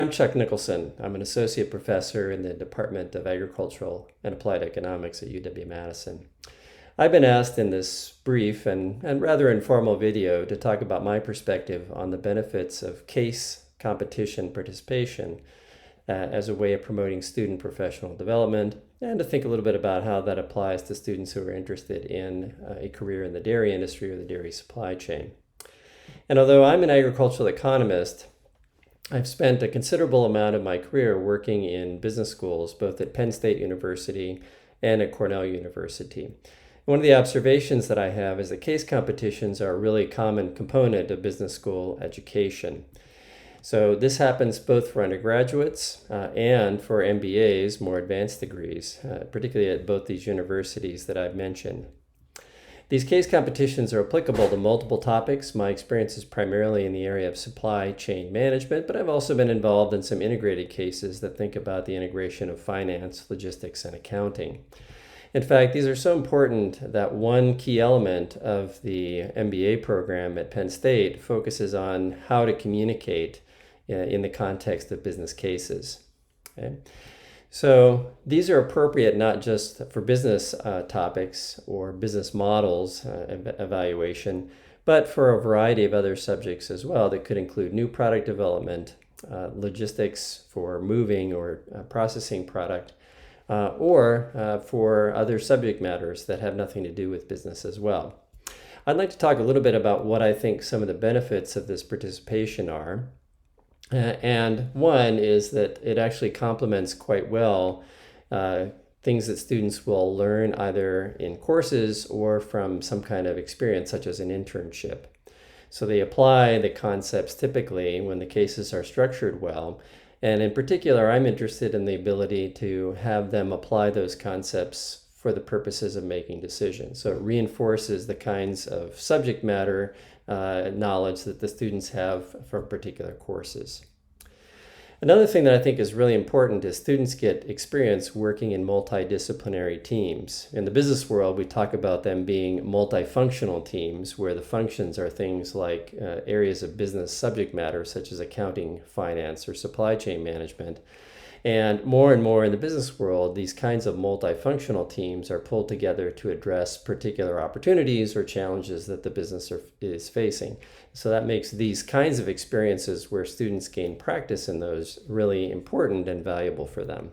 I'm Chuck Nicholson. I'm an associate professor in the Department of Agricultural and Applied Economics at UW-Madison. I've been asked in this brief and rather informal video to talk about my perspective on the benefits of case competition participation as a way of promoting student professional development, and to think a little bit about how that applies to students who are interested in a career in the dairy industry or the dairy supply chain. And although I'm an agricultural economist, I've spent a considerable amount of my career working in business schools, both at Penn State University and at Cornell University. One of the observations that I have is that case competitions are a really common component of business school education. So this happens both for undergraduates and for MBAs, more advanced degrees, particularly at both these universities that I've mentioned. These case competitions are applicable to multiple topics. My experience is primarily in the area of supply chain management, but I've also been involved in some integrated cases that think about the integration of finance, logistics, and accounting. In fact, these are so important that one key element of the MBA program at Penn State focuses on how to communicate in the context of business cases. Okay? So these are appropriate not just for business topics or business models evaluation, but for a variety of other subjects as well that could include new product development, logistics for moving or processing product, or for other subject matters that have nothing to do with business as well. I'd like to talk a little bit about what I think some of the benefits of this participation are. And one is that it actually complements quite well things that students will learn either in courses or from some kind of experience, such as an internship. So they apply the concepts typically when the cases are structured well. And in particular, I'm interested in the ability to have them apply those concepts for the purposes of making decisions. So it reinforces the kinds of subject matter knowledge that the students have from particular courses. Another thing that I think is really important is students get experience working in multidisciplinary teams. In the business world, we talk about them being multifunctional teams, where the functions are things like areas of business subject matter, such as accounting, finance, or supply chain management. And more in the business world, these kinds of multifunctional teams are pulled together to address particular opportunities or challenges that the business is facing. So that makes these kinds of experiences where students gain practice in those really important and valuable for them.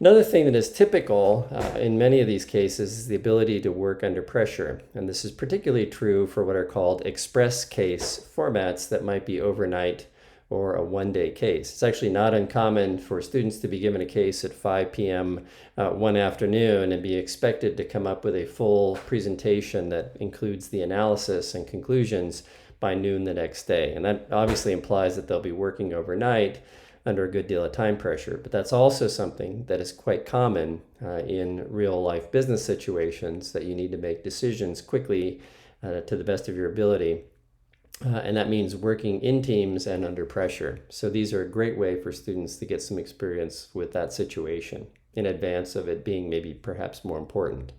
Another thing that is typical in many of these cases is the ability to work under pressure. And this is particularly true for what are called express case formats that might be overnight or a one-day case. It's actually not uncommon for students to be given a case at 5 p.m. One afternoon and be expected to come up with a full presentation that includes the analysis and conclusions by noon the next day. And that obviously implies that they'll be working overnight under a good deal of time pressure. But that's also something that is quite common in real-life business situations, that you need to make decisions quickly to the best of your ability. And that means working in teams and under pressure. So these are a great way for students to get some experience with that situation in advance of it being maybe perhaps more important.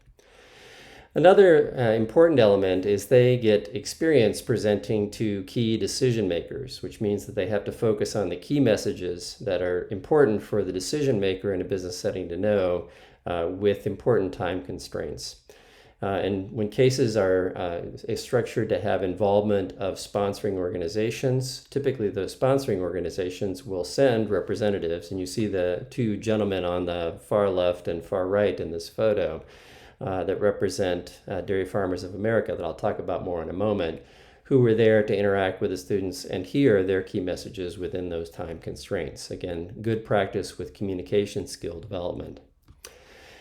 Another important element is they get experience presenting to key decision makers, which means that they have to focus on the key messages that are important for the decision maker in a business setting to know with important time constraints. And when cases are structured to have involvement of sponsoring organizations, typically those sponsoring organizations will send representatives. And you see the two gentlemen on the far left and far right in this photo that represent Dairy Farmers of America, that I'll talk about more in a moment, who were there to interact with the students and hear their key messages within those time constraints. Again, good practice with communication skill development.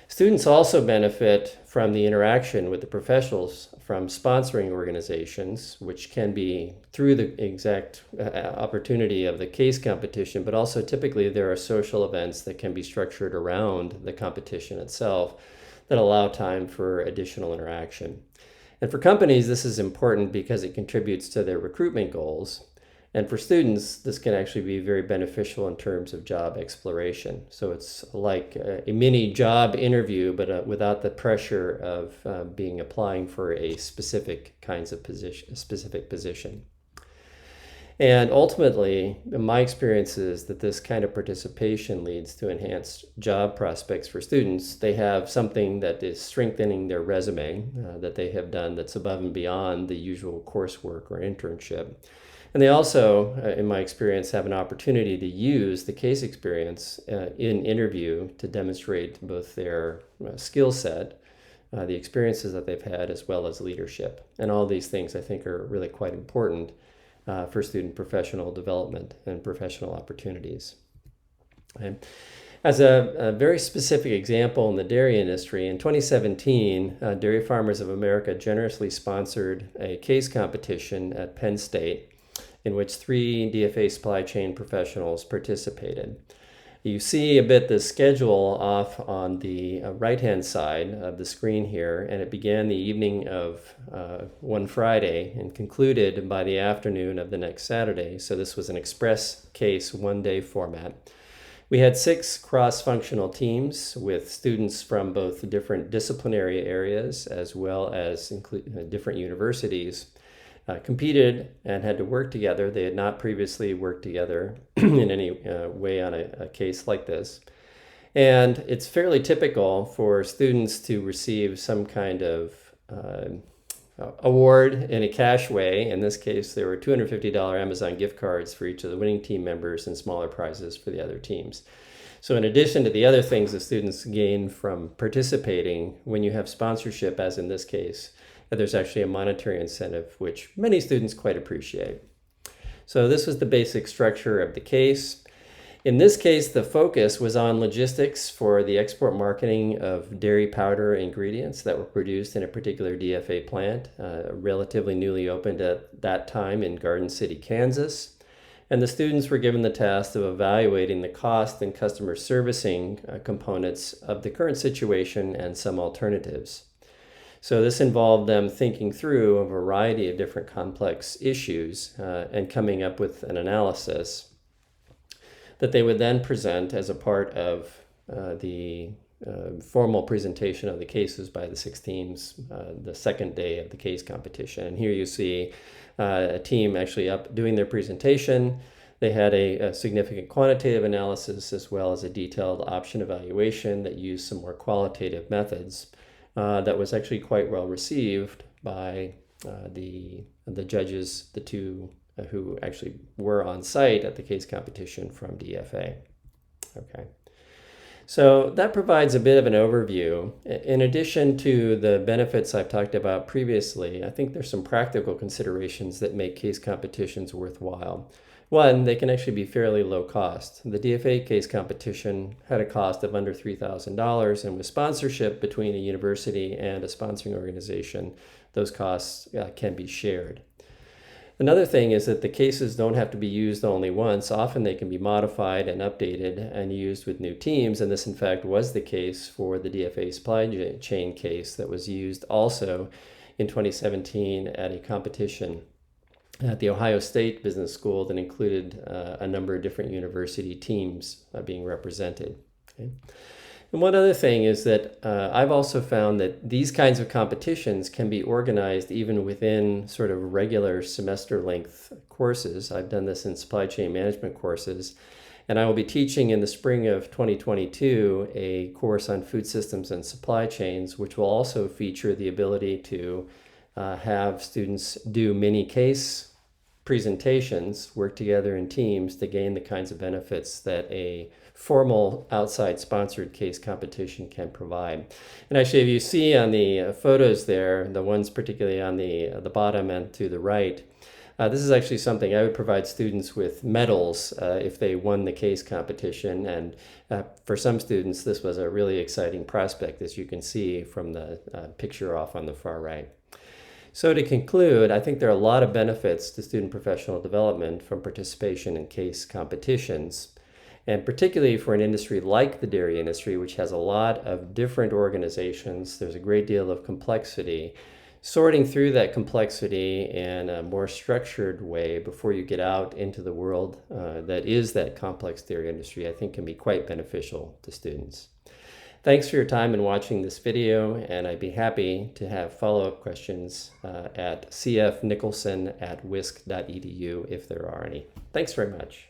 Students also benefit from the interaction with the professionals from sponsoring organizations, which can be through the exact opportunity of the case competition, but also typically there are social events that can be structured around the competition itself that allow time for additional interaction. And for companies, this is important because it contributes to their recruitment goals. And for students, this can actually be very beneficial in terms of job exploration. So it's like a mini job interview, but without the pressure of applying for a specific position. And ultimately, my experience is that this kind of participation leads to enhanced job prospects for students. They have something that is strengthening their resume that they have done that's above and beyond the usual coursework or internship. And they also, in my experience, have an opportunity to use the case experience in interview to demonstrate both their skill set, the experiences that they've had, as well as leadership. And all these things I think are really quite important for student professional development and professional opportunities. Okay. As a very specific example in the dairy industry, in 2017, Dairy Farmers of America generously sponsored a case competition at Penn State in which 3 DFA supply chain professionals participated. You see a bit the schedule off on the right-hand side of the screen here, and it began the evening of one Friday and concluded by the afternoon of the next Saturday. So this was an express case one-day format. We had 6 cross-functional teams with students from both different disciplinary areas as well as different universities. Competed and had to work together. They had not previously worked together in any way on a case like this. And it's fairly typical for students to receive some kind of award in a cash way. In this case, there were $250 Amazon gift cards for each of the winning team members and smaller prizes for the other teams. So in addition to the other things the students gain from participating, when you have sponsorship, as in this case, there's actually a monetary incentive, which many students quite appreciate. So this was the basic structure of the case. In this case, the focus was on logistics for the export marketing of dairy powder ingredients that were produced in a particular DFA plant, relatively newly opened at that time in Garden City, Kansas. And the students were given the task of evaluating the cost and customer servicing components of the current situation and some alternatives. So this involved them thinking through a variety of different complex issues and coming up with an analysis that they would then present as a part of the formal presentation of the cases by the 6 teams the second day of the case competition. And here you see a team actually up doing their presentation. They had a significant quantitative analysis as well as a detailed option evaluation that used some more qualitative methods. That was actually quite well received by the judges, the 2 who actually were on site at the case competition from DFA. Okay, so that provides a bit of an overview. In addition to the benefits I've talked about previously, I think there's some practical considerations that make case competitions worthwhile. One, they can actually be fairly low cost. The DFA case competition had a cost of under $3,000, and with sponsorship between a university and a sponsoring organization, those costs can be shared. Another thing is that the cases don't have to be used only once. Often they can be modified and updated and used with new teams, and this in fact was the case for the DFA supply chain case that was used also in 2017 at a competition at the Ohio State Business School that included a number of different university teams being represented. Okay? And one other thing is that I've also found that these kinds of competitions can be organized even within sort of regular semester length courses. I've done this in supply chain management courses, and I will be teaching in the spring of 2022 a course on food systems and supply chains, which will also feature the ability to have students do mini case presentations, work together in teams to gain the kinds of benefits that a formal outside sponsored case competition can provide. And actually, if you see on the photos there, the ones particularly on the bottom and to the right, this is actually something I would provide students with medals if they won the case competition. And for some students, this was a really exciting prospect, as you can see from the picture off on the far right. So to conclude, I think there are a lot of benefits to student professional development from participation in case competitions, and particularly for an industry like the dairy industry, which has a lot of different organizations. There's a great deal of complexity. Sorting through that complexity in a more structured way before you get out into the world that is that complex dairy industry, I think can be quite beneficial to students. Thanks for your time in watching this video, and I'd be happy to have follow-up questions at cfnicholson@wisc.edu if there are any. Thanks very much.